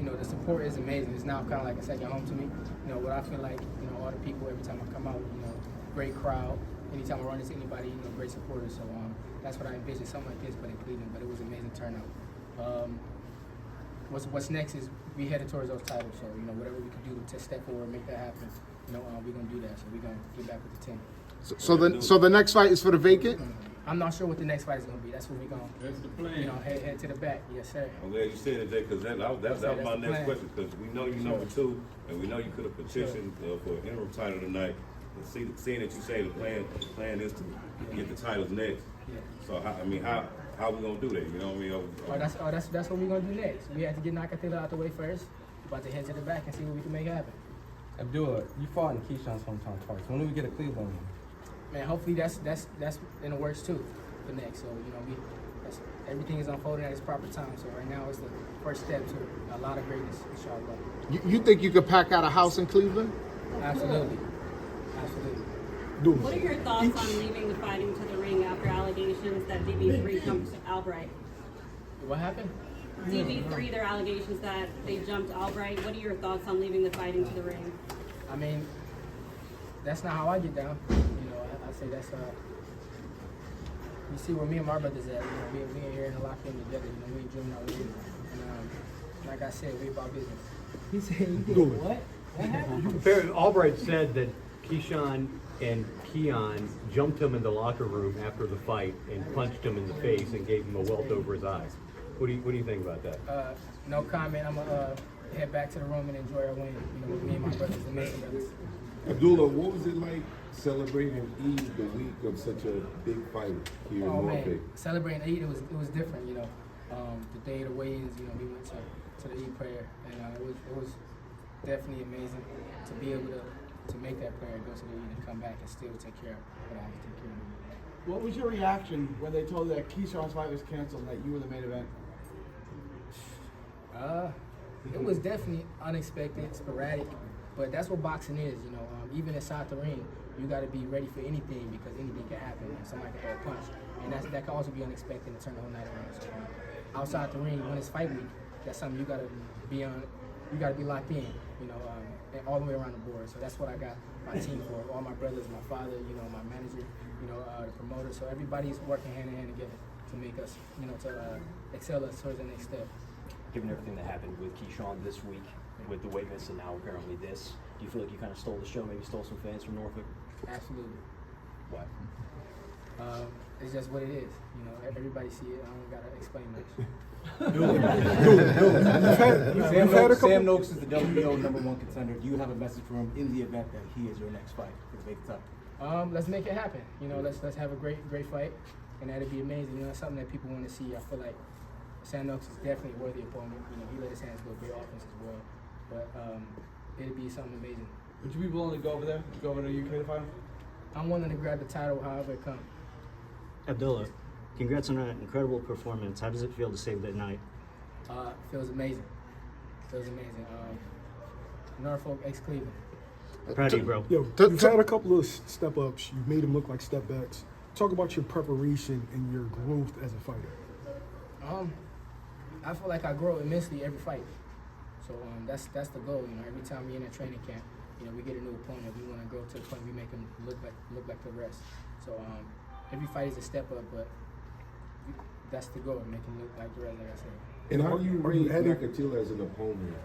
know, the support is amazing. It's now kind of like a second home to me. You know, what I feel like, you know, all the people, every time I come out, you know, great crowd. Anytime I run into anybody, you know, great supporters. So that's what I envisioned, something like this, but in Cleveland. But it was an amazing turnout. What's next is we headed towards those titles. So, you know, whatever we can do to step forward, make that happen, you know, we're going to do that. So we're going to get back with the team. So the next fight is for the vacant? I'm not sure what the next fight is going to be. That's what we're going to, That's the plan. you know, head to the back. Yes, sir. I'm glad you said it, Jay, because that was my next question. Because we know you're number 2, and we know you could have petitioned for an interim title tonight. And seeing that you say the plan is to get the titles next. Yeah. So how we gonna do that? You know what I mean? That's what we're going to do next. We have to get Nakathila out the way first. We're about to head to the back and see what we can make happen. Abdullah, you fought in Keyshawn's hometown twice. When do we get a Cleveland one? Man, hopefully that's in the works too for next. So, you know, everything is unfolding at its proper time. So right now it's the first step to a lot of greatness, inshallah. You think you could pack out a house in Cleveland? Absolutely. Absolutely. What are your thoughts on leaving the fighting to the ring after allegations that DB3 jumped Albright? What happened? DB3, there are allegations that they jumped Albright. What are your thoughts on leaving the fighting to the ring? I mean, that's not how I get down. You know, I say that's you see where me and my brothers at. You know, we in here in the locker room together. You know, we ain't dreaming out here. And like I said, we about business. He said, "You did what? What happened?" Albright said that Keyshawn and Keon jumped him in the locker room after the fight and punched him in the face and gave him a welt over his eyes. What do you think about that? No comment. I'm gonna head back to the room and enjoy our win. You know, with me and my brothers, the Mason brothers. Abdullah, what was it like celebrating Eid the week of such a big fight here in Norfolk? Man, celebrating Eid, it was different. You know, the day of the weigh-ins, you know, we went to the Eid prayer, and it was definitely amazing to be able to make that prayer, go to the Eid, and come back and still take care of what I have to take care of. What was your reaction when they told you that Keyshawn's fight was canceled and that you were the main event? It was definitely unexpected, sporadic, but that's what boxing is, you know. Even inside the ring, you got to be ready for anything because anything can happen. Somebody can throw a punch, and that can also be unexpected and turn the whole night around. So, outside the ring, when it's fight week, that's something you got to be on. You got to be locked in, you know, and all the way around the board. So that's what I got my team for. All my brothers, my father, you know, my manager, you know, the promoter. So everybody's working hand in hand together to make us, you know, to excel us towards the next step. Given everything that happened with Keyshawn this week, with the weight miss and now apparently this, do you feel like you kind of stole the show, maybe stole some fans from Norfolk? Absolutely. Why? It's just what it is. You know, everybody see it. I don't gotta explain much. Sam Noakes is the WBO #1 contender. Do you have a message for him in the event that he is your next fight for the vacant title? Let's make it happen. You know, let's have a great fight, and that'd be amazing. You know, it's something that people want to see. I feel like Sam Noakes is definitely a worthy opponent. You know, he let his hands go, great offense as well. But it'd be something amazing. Would you be willing to go over there, go over to the UK to fight him? I'm willing to grab the title however it comes. Abdullah, congrats on an incredible performance. How does it feel to save that night? Feels amazing. Feels amazing. Norfolk, ex-Cleveland. Proud of you, bro. Yo, you've had a couple of step-ups. You've made them look like step-backs. Talk about your preparation and your growth as a fighter. I feel like I grow immensely every fight. So that's the goal. You know, every time we in a training camp, you know, we get a new opponent. We want to grow to the point we make them look like the rest. So every fight is a step up, but that's the goal, make them look like the rest, like I said. And how do you rate Nakathila as an opponent?